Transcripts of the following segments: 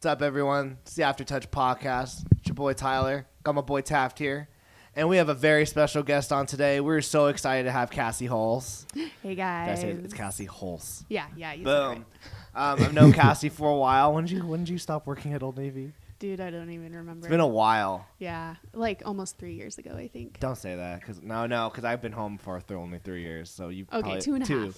What's up, everyone? It's the Aftertouch Podcast. It's your boy Tyler. Got my boy Taft here. And we have a very special guest on today. We're so excited to have Cassy Hulse. Hey, guys. It's Cassy Hulse. Yeah. You Boom. I've known Cassy for a while. When did you stop working at Old Navy? Dude, I don't even remember. It's been a while. Yeah, like almost 3 years ago, I think. Don't say that, because I've been home for only 3 years. So you Okay, probably, 2.5.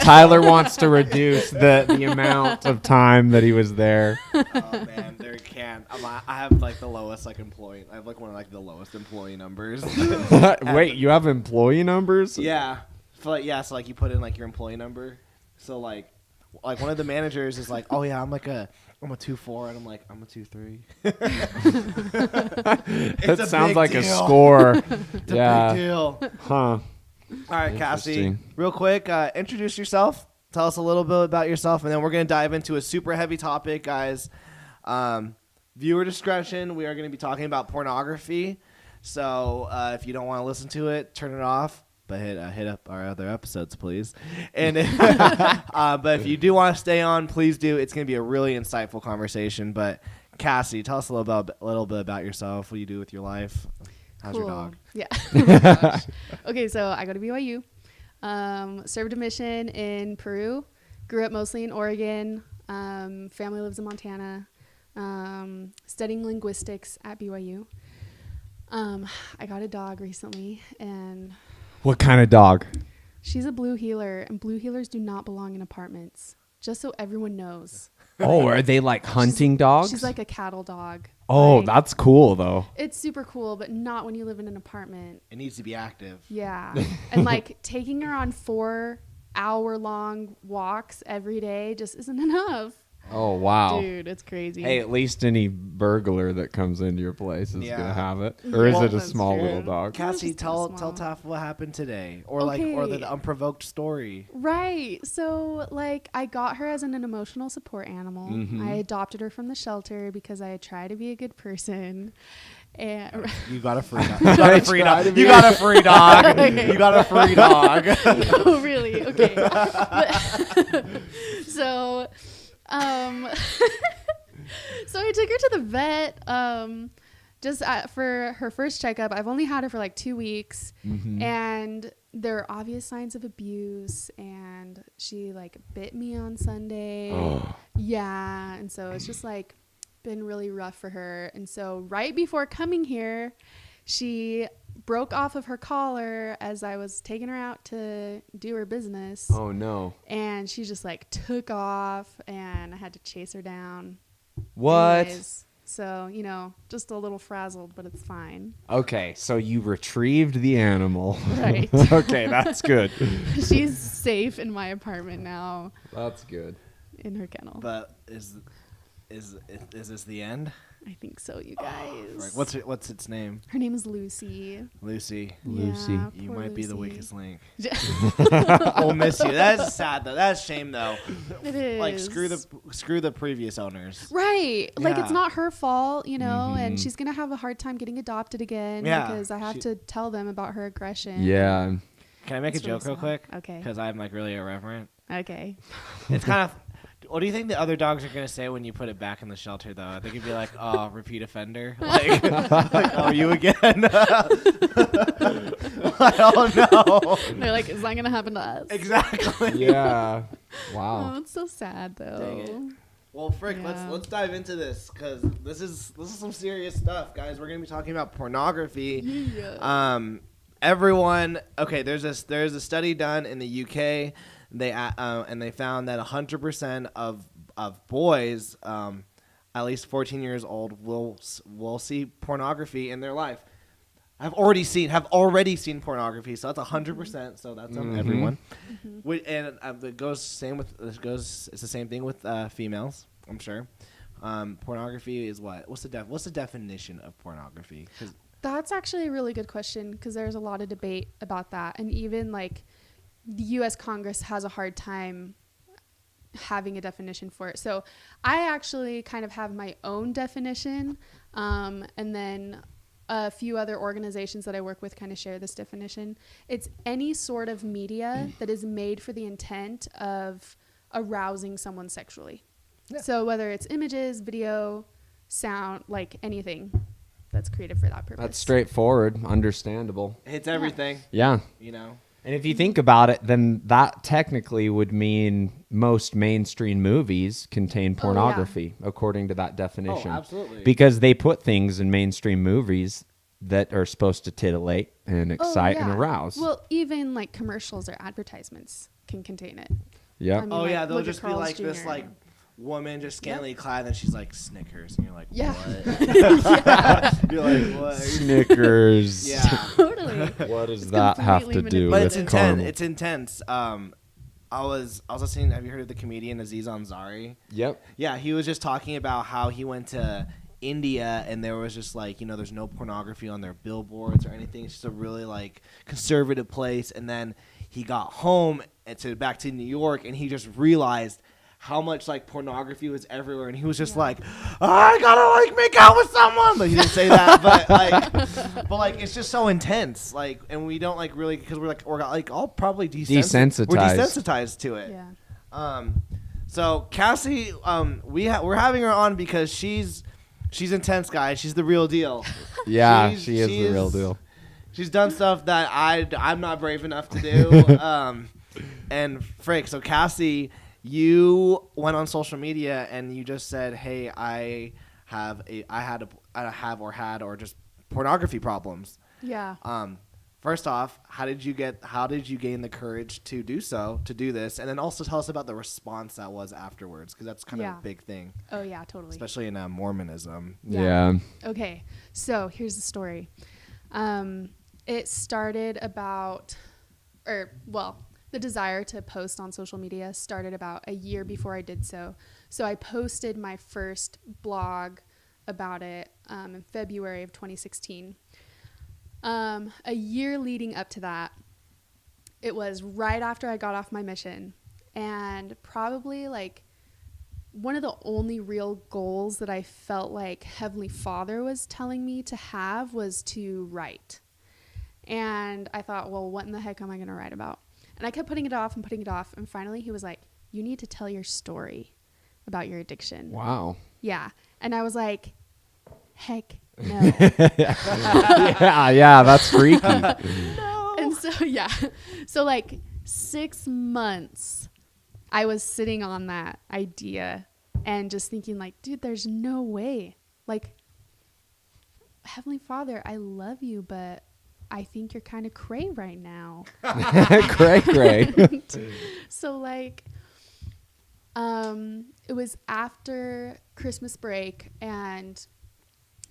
Tyler wants to reduce the amount of time that he was there. Oh man, there can't. I have like the lowest employee. I have like one of like the lowest employee numbers. Wait, you have employee numbers? Yeah. So you put in like your employee number. So like one of the managers is like, oh yeah, I'm a 2.4, and I'm like, I'm a 2.3. That sounds like a score. It's a big deal. Huh. All right, Cassy, real quick, introduce yourself. Tell us a little bit about yourself, and then we're going to dive into a super heavy topic, guys. Viewer discretion. We are going to be talking about pornography. So if you don't want to listen to it, turn it off. But hit up our other episodes, please. And but if you do want to stay on, please do. It's going to be a really insightful conversation. But Cassy, tell us a little bit about yourself. What do you do with your life? How's your dog? Yeah. Oh my gosh. Okay, so I go to BYU. Served a mission in Peru. Grew up mostly in Oregon. Family lives in Montana. Studying linguistics at BYU. I got a dog recently, and What kind of dog? she's a blue heeler, and blue heelers do not belong in apartments. Just so everyone knows. Oh, are they like hunting dogs? She's like a cattle dog. Oh, Like, that's cool though. it's super cool, but not when you live in an apartment. It needs to be active. Yeah. And like taking her on 4-hour-long walks every day just isn't enough. Oh, wow. Dude, it's crazy. Hey, at least any burglar that comes into your place is Yeah. going to have it. Or is Well, it a that's small true. little dog? Cassie, just tell small. Taff what happened today, or Okay. the unprovoked story. Right. So like I got her as an emotional support animal. Mhm. I adopted her from the shelter because I try to be a good person. And You got a free dog. You got a free dog. You got a free dog. You got a free dog. Oh, really? Okay. So, so I took her to the vet, for her first checkup. I've only had her for like 2 weeks, and there are obvious signs of abuse, and she like bit me on Sunday. Oh. Yeah. And so it's just like been really rough for her. And so right before coming here, she broke off of her collar as I was taking her out to do her business. Oh, no. And she just like took off, and I had to chase her down. What? Anyways, so, just a little frazzled, but it's fine. Okay, so you retrieved the animal. Right. Okay, that's good. She's safe in my apartment now That's good. in her kennel. But is this the end? I think so, you guys. Right. What's its name? Her name is Lucy. Lucy. Lucy. Yeah, You poor might be the Lucy. weakest link. We'll miss you. That's sad though. That's a shame though. It is. Like screw the previous owners. Right. Like, it's Yeah. not her fault, and she's going to have a hard time getting adopted again because I have to tell them about her aggression. Yeah. Can I make It's a joke really real quick? Okay. Because I'm like really irreverent. Okay. It's kind of. What do you think the other dogs are gonna say when you put it back in the shelter, though? I think it'd be like, "Oh, repeat offender." Like oh, you again? I don't know. They're like, is that going to happen to us? Exactly. Yeah. Oh, Wow. it's so sad, though. Dang it. Well, frick, Yeah. let's dive into this because this is some serious stuff, guys. We're gonna be talking about pornography. Yeah. Everyone. Okay, there's a study done in the UK. They and they found that 100% of boys, at least 14 years old, will see pornography in their life. Have already seen pornography, so that's 100%. So that's everyone. And it goes It's the same thing with females, I'm sure. Pornography is what? What's the definition of pornography? That's actually a really good question because there's a lot of debate about that. And even like the U.S. Congress has a hard time having a definition for it. So I actually kind of have my own definition. And then a few other organizations that I work with kind of share this definition. It's any sort of media that is made for the intent of arousing someone sexually. Yeah. So whether it's images, video, sound, like anything that's created for that purpose. That's straightforward, understandable. It's everything. Yeah. You know. And if you think about it, then that technically would mean most mainstream movies contain pornography, according to that definition. Oh, absolutely. Because they put things in mainstream movies that are supposed to titillate and excite and arouse. Well, even like commercials or advertisements can contain it. Yeah. I mean, Oh like, yeah, they'll look at just be Carl's like this Jr. like woman just scantily clad, and she's like Snickers, and you're like, Yeah. what? You're like, what? Snickers. Yeah. Totally. What does that have to completely do But with it's intense. caramel? It's intense. I was listening. Have you heard of the comedian Aziz Ansari? Yep. Yeah, he was just talking about how he went to India and there was just like, you know, there's no pornography on their billboards or anything. It's just a really like conservative place. And then he got home and back to New York, and he just realized how much like pornography was everywhere, and he was just like, I gotta like make out with someone, but he didn't say that. but like it's just so intense, like, and we don't like really, because we're all probably Desensitized. We're desensitized to it. Yeah. So Cassy, we're having her on because she's intense, guys. She's the real deal. Yeah, she is the real deal. She's done stuff that I'm not brave enough to do. And frick, so Cassy, you went on social media and you just said, "Hey, I had just pornography problems." Yeah. First off, how did you gain the courage to do this? And then also tell us about the response that was afterwards, because that's kind of a big thing. Oh yeah, totally. Especially in Mormonism. Yeah. Okay, so here's the story. It started the desire to post on social media started about a year before I did so. So I posted my first blog about it in February of 2016. A year leading up to that, it was right after I got off my mission, and probably like one of the only real goals that I felt like Heavenly Father was telling me to have was to write. And I thought, well, what in the heck am I going to write about? And I kept putting it off, and finally he was like, you need to tell your story about your addiction. Wow. Yeah. And I was like, heck no. yeah, that's freaky. No. And so like 6 months I was sitting on that idea and just thinking like, dude, there's no way. Like, Heavenly Father, I love you, but I think you're kind of cray right now. Cray. So like, it was after Christmas break, and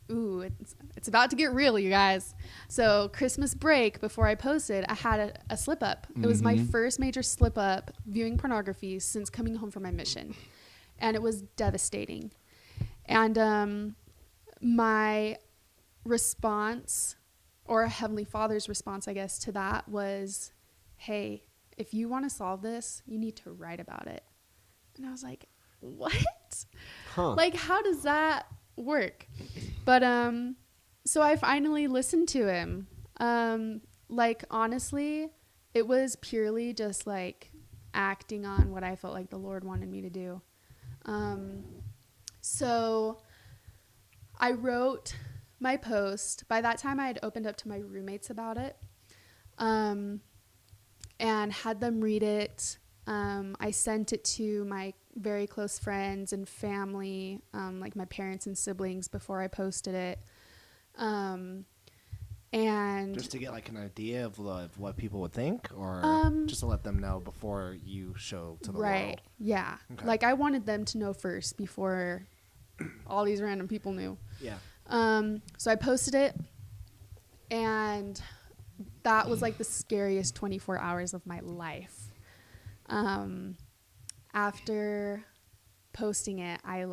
it's about to get real, you guys. So Christmas break, before I posted, I had a slip up. It was my first major slip up viewing pornography since coming home from my mission, and it was devastating. And my response, or Heavenly Father's response, I guess, to that was, hey, if you want to solve this, you need to write about it. And I was like, what? Like, how does that work? But so I finally listened to him. Like, honestly, it was purely just like acting on what I felt like the Lord wanted me to do. So I wrote my post. By that time I had opened up to my roommates about it, and had them read it. I sent it to my very close friends and family, like my parents and siblings, before I posted it. And just to get like an idea of what people would think, or just to let them know before you show to the world. Yeah. Okay. Like, I wanted them to know first before all these random people knew. Yeah. So I posted it, and that was like the scariest 24 hours of my life. After posting it, I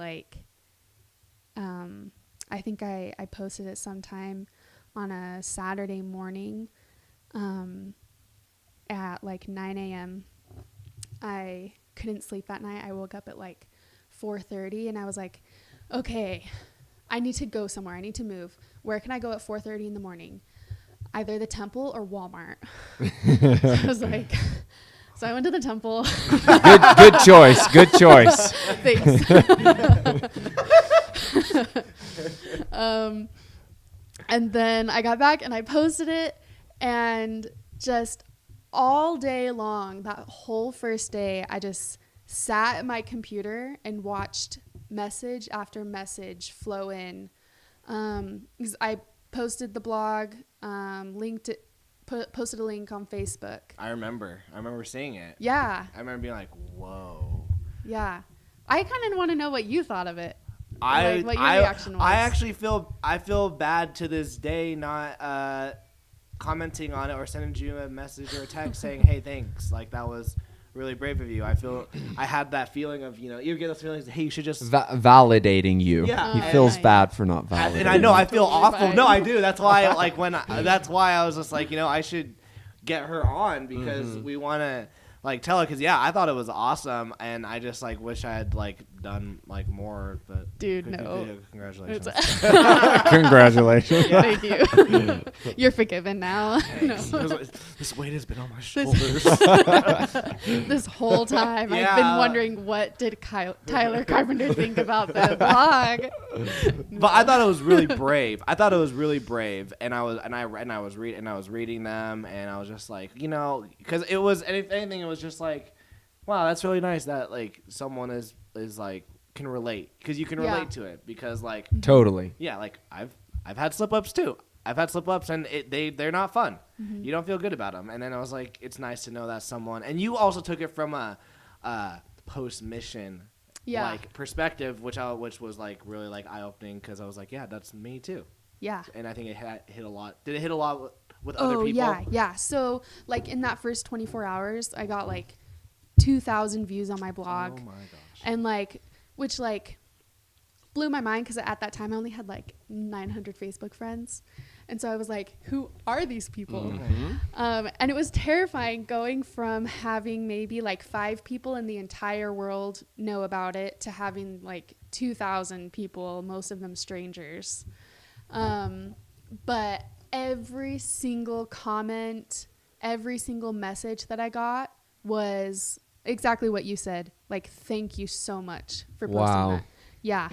think I posted it sometime on a Saturday morning, at like 9 a.m. I couldn't sleep that night. I woke up at like 4:30, and I was like, okay, I need to go somewhere. I need to move. Where can I go at 4:30 in the morning? Either the temple or Walmart. So So I went to the temple. Good choice. Good choice. Thanks. And then I got back and I posted it, and just all day long, that whole first day, I just sat at my computer and watched message after message flow in. 'Cause I posted the blog, linked it, posted a link on Facebook. I remember seeing it. Yeah. I remember being like, whoa. Yeah. I kind of want to know what you thought of it. What your reaction was. I actually feel bad to this day not commenting on it or sending you a message or a text saying, hey, thanks. Like, that was really brave of you. I had that feeling of, you get those feelings, hey, you should just validating you. Yeah. He feels bad for not validating. And I know I feel Totally awful. fine. No, I do. That's why that's why I was just like, I should get her on because we want to tell her, because I thought it was awesome, and I just wish I had done more. But Dude, no. Congratulations. Congratulations. Thank you. You're forgiven now. No. This weight has been on my shoulders. This whole time I've been wondering, what did Tyler Carpenter think about the blog? But I thought it was really brave. And I was reading them, and I was just like, because it was anything, it was just like, wow, that's really nice that someone is can relate, because you can relate to it, because Totally. I've had slip ups too. I've had slip ups, and they're not fun. You don't feel good about them. And then I was like, it's nice to know that someone, and you also took it from a post mission perspective, which was really eye opening, because I was like, yeah, that's me too. Yeah. And I think it hit a lot. Did it hit a lot with other people? Yeah. So in that first 24 hours, I got 2,000 views on my blog. Oh my gosh. And which blew my mind, because at that time I only had 900 Facebook friends. And so I was like, who are these people? And it was terrifying going from having maybe 5 people in the entire world know about it to having 2,000 people, most of them strangers. But every single comment, every single message that I got was exactly what you said. Thank you so much for posting that. Yeah.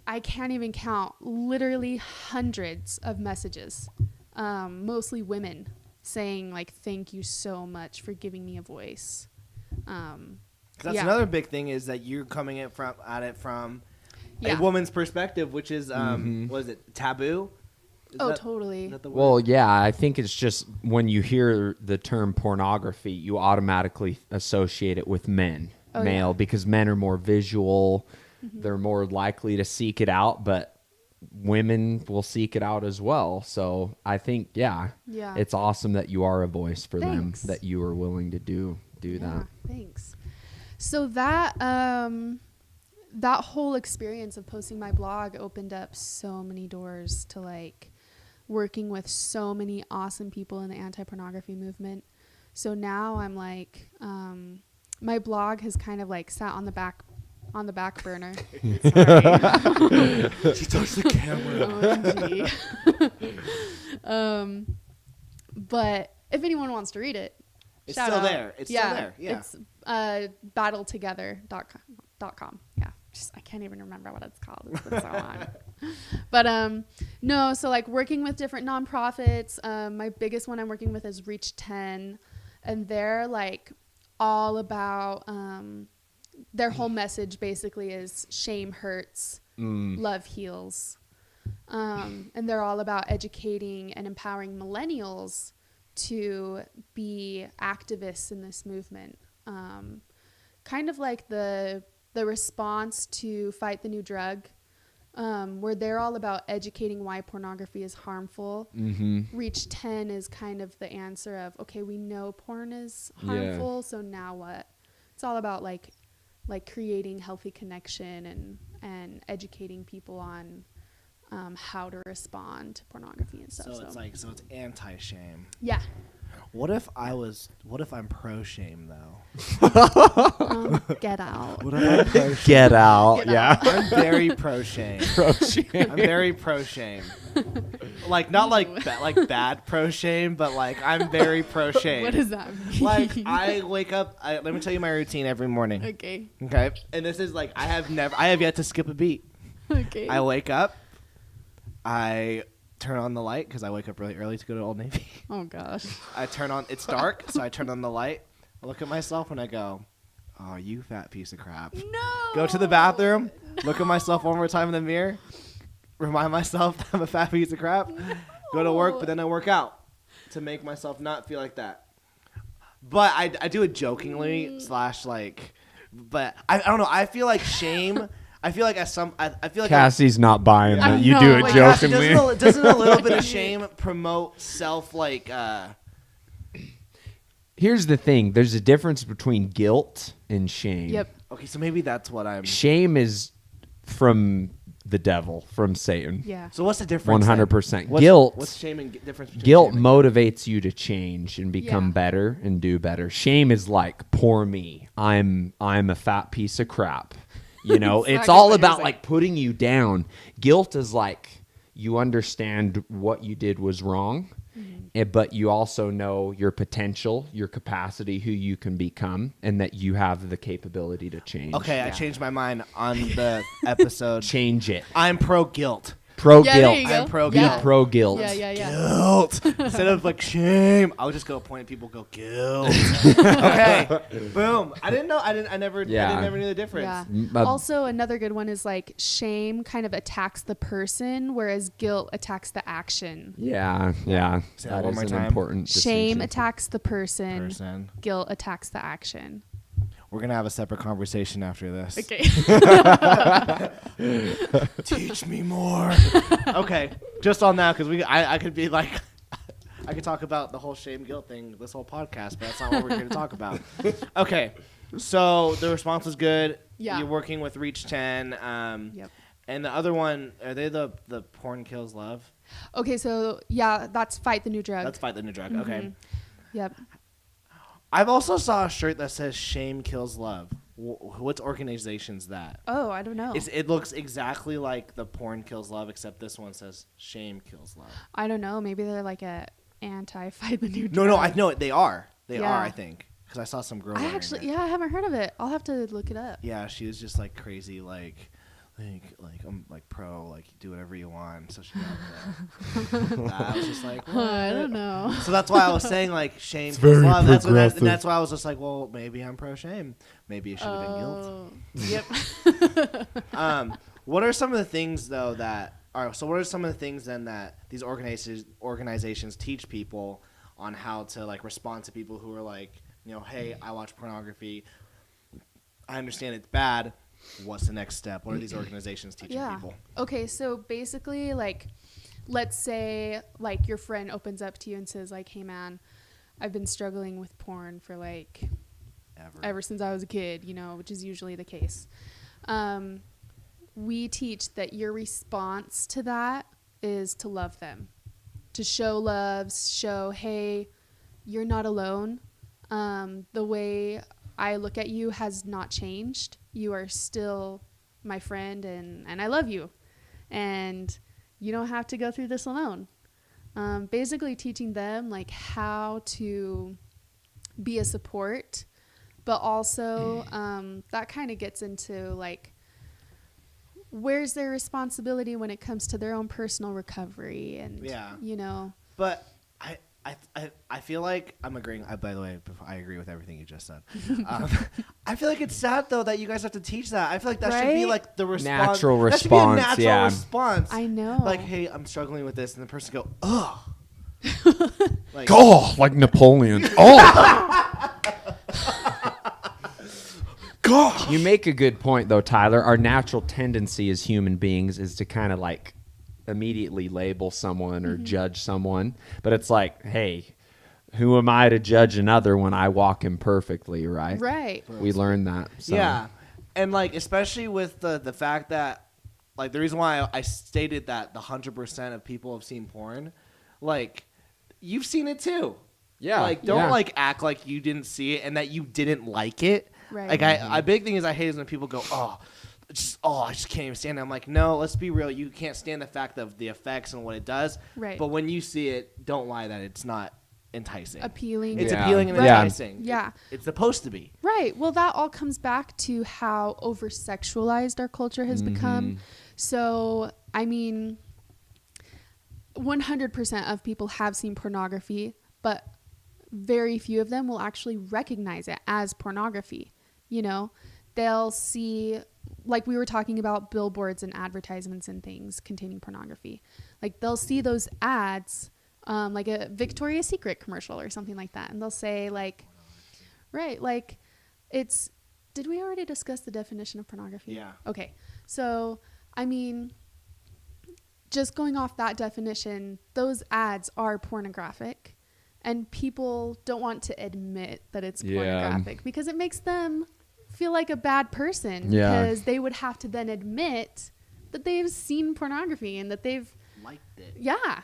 I can't even count, literally hundreds of messages, mostly women, saying thank you so much for giving me a voice. That's another big thing, is that you're coming at it from a woman's perspective, which is what is it, taboo? Totally. Well, yeah, I think it's just when you hear the term pornography, you automatically associate it with male, because men are more visual. They're more likely to seek it out, but women will seek it out as well. So I think, it's awesome that you are a voice for them, that you are willing to do that. Thanks. So that that whole experience of posting my blog opened up so many doors to working with so many awesome people in the anti-pornography movement. So now I'm my blog has kind of sat on the back burner. Sorry. She touched the camera. But if anyone wants to read it, it's still there. It's still there. Yeah. It's battletogether.com. Yeah. I can't even remember what it's called. It's been so long. But no, so working with different nonprofits. My biggest one I'm working with is Reach 10, and they're all about their whole message basically is shame hurts, love heals. And they're all about educating and empowering millennials to be activists in this movement. Kind of like the response to Fight the New Drug, where they're all about educating why pornography is harmful. Reach 10 is kind of the answer of, okay, we know porn is harmful, so now what? It's all about creating healthy connection and educating people on how to respond to pornography and stuff. So it's so it's anti-shame. Yeah. What if I'm pro shame though? Get out. What if I'm pro shame? Get out. Get Yeah. out. I'm very pro shame. Pro shame. I'm very pro shame. Like not like like bad pro shame, but like I'm very pro shame. What does that mean? Like I wake up. Let me tell you my routine every morning. Okay. Okay, and this is like I have yet to skip a beat. Okay. I wake up. I turn on the light because I wake up really early to go to Old Navy. Oh gosh. It's dark, so I turn on the light. I look at myself and I go, "Oh, you fat piece of crap." No. Go to the bathroom, look at myself one more time in the mirror, remind myself that I'm a fat piece of crap, go to work, but then I work out to make myself not feel like that. But I do it jokingly / like, but I don't know. I feel like shame. I feel like I feel like Cassie's not buying I that. You know, do it like, jokingly. doesn't a little bit of shame promote self like? Here's the thing. There's a difference between guilt and shame. Yep. Okay, so maybe that's what I'm. Shame is from the devil, from Satan. Yeah. So what's the difference? 100%. Guilt. What's shame and difference between Guilt shame and motivates you to change and become Yeah. better and do better. Shame is like, poor me. I'm a fat piece of crap. You know, it's Exactly all what you're about saying. like putting you down. Guilt is like you understand what you did was wrong, but you also know your potential, your capacity, who you can become, and that you have the capability to change. Okay, I changed my mind on the episode. Change it. I'm pro guilt. Pro Yeah, there guilt. you go. I'm pro Be guilt. pro guilt. Yeah. Guilt instead of like shame. I would just go point at people, go guilt. Okay, boom. I didn't know. I never knew the difference. Yeah. Also, another good one is like shame kind of attacks the person, whereas guilt attacks the action. Yeah. Say that That one is more an time. important Shame distinction. attacks the person. Guilt attacks the action. We're gonna have a separate conversation after this. Okay. Teach me more. Okay, just on that because I could be like, I could talk about the whole shame guilt thing this whole podcast, but that's not what we're here to talk about. Okay, so the response was good. Yeah. You're working with Reach 10. Yep. And the other one, are they the Porn Kills Love? Okay, so yeah, that's Fight the New Drug. That's Fight the New Drug. Okay. Yep. I've also saw a shirt that says Shame Kills Love. What organization's that? Oh, I don't know. It looks exactly like the Porn Kills Love, except this one says Shame Kills Love. I don't know. Maybe they're like a anti-Fight the New Drug. No, I know it. They are. They Yeah. are, I think. Because I saw some girl. I wearing actually, it. I haven't heard of it. I'll have to look it up. Yeah, she was just like crazy, like I'm like pro, like do whatever you want. So she got I was just like, what? I don't know. So that's why I was saying like shame. It's very love. progressive. That's why I was just like, well, maybe I'm pro shame. Maybe it should have been guilt. Yep. What are some of the things though that are? So what are some of the things then that these organizations teach people on how to like respond to people who are like, you know, hey, I watch pornography. I understand it's bad. What's the next step? What are these organizations teaching people? Okay, so basically, like, let's say, like, your friend opens up to you and says, like, hey, man, I've been struggling with porn for, like, ever since I was a kid, you know, which is usually the case. We teach that your response to that is to love them, to show love, show, hey, you're not alone. The way I look at you has not changed. You are still my friend, and I love you. And you don't have to go through this alone. Basically teaching them, like, how to be a support, but also that kind of gets into, like, where's their responsibility when it comes to their own personal recovery and, you know. But I feel like I'm agreeing. By the way, I agree with everything you just said. I feel like it's sad though that you guys have to teach that. I feel like that should be like the response. Natural that should be a response, natural yeah. response. I know. Like, hey, I'm struggling with this, and the person go, ugh. Like, Oh, like Napoleon. Oh. God. You make a good point, though, Tyler. Our natural tendency as human beings is to kind of like immediately label someone or judge someone. But it's like, hey, who am I to judge another when I walk imperfectly, right? Right. We learned that. So. yeah, and like especially with the fact that like the reason why I stated that the 100% of people have seen porn, like you've seen it too. Yeah. Like, don't yeah. like act like you didn't see it and that you didn't like it. Right. Like, a big thing is I hate is when people go, I just can't even stand it. I'm like, no, let's be real. You can't stand the fact of the effects and what it does. Right. But when you see it, don't lie that it's not enticing. Appealing. It's Yeah. appealing and Yeah. enticing. Yeah. It's supposed to be. Right. Well, that all comes back to how over-sexualized our culture has become. So, I mean, 100% of people have seen pornography, but very few of them will actually recognize it as pornography. You know, they'll see, like we were talking about billboards and advertisements and things containing pornography. Like they'll see those ads, like a Victoria's Secret commercial or something like that. And they'll say like, right, like it's, did we already discuss the definition of pornography? Yeah. Okay. So, I mean, just going off that definition, those ads are pornographic. And people don't want to admit that it's pornographic because it makes them feel like a bad person. Yeah. Because they would have to then admit that they've seen pornography and that they've Liked it. Yeah.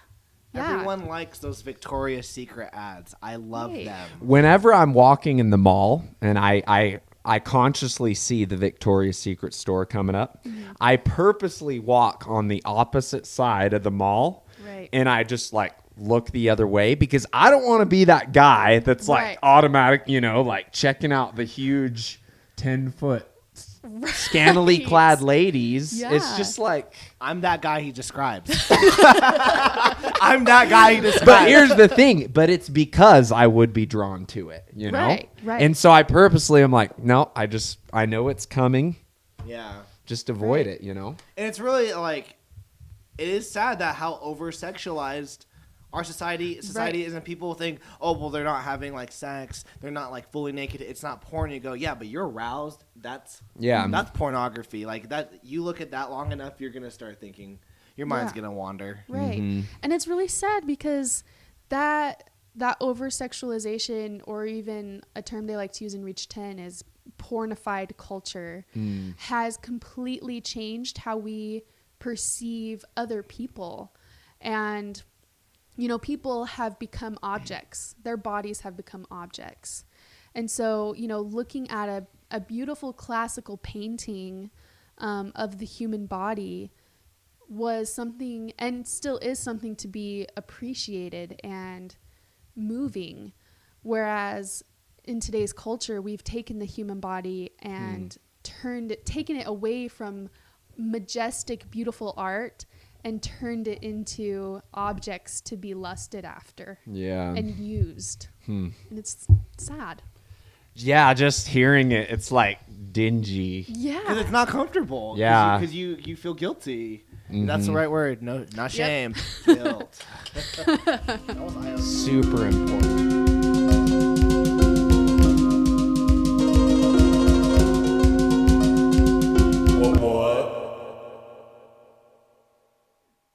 Everyone likes those Victoria's Secret ads. I love Right. them. Whenever I'm walking in the mall and I consciously see the Victoria's Secret store coming up, I purposely walk on the opposite side of the mall. Right. And I just like look the other way because I don't want to be that guy that's like Right. automatic, like checking out the huge 10-foot scantily Right. clad ladies. Yeah. It's just like, I'm that guy he describes. I'm that guy he describes. but here's the thing, but it's because I would be drawn to it, Right, right. And so I purposely am like, no, I know it's coming. Yeah. Just avoid Right. it, And it's really like, it is sad that how over-sexualized our society Right. is, and people think, oh, well, they're not having like sex, they're not like fully naked, it's not porn. You go, yeah, but you're aroused. That's pornography. Like that, you look at that long enough, you're gonna start thinking, your mind's Yeah. gonna wander. Right. And it's really sad because that over sexualization, or even a term they like to use in Reach 10 is pornified culture, has completely changed how we perceive other people. And people have become objects. Their bodies have become objects. And so, looking at a beautiful classical painting of the human body was something, and still is something, to be appreciated and moving. Whereas in today's culture, we've taken the human body and taken it away from majestic, beautiful art and turned it into objects to be lusted after and used. And it's sad. Yeah, just hearing it, it's like dingy. Because Yeah. it's not comfortable. Yeah. Because you feel guilty. That's the right word. No, not shame. Guilt. That was eye-opening. Super important.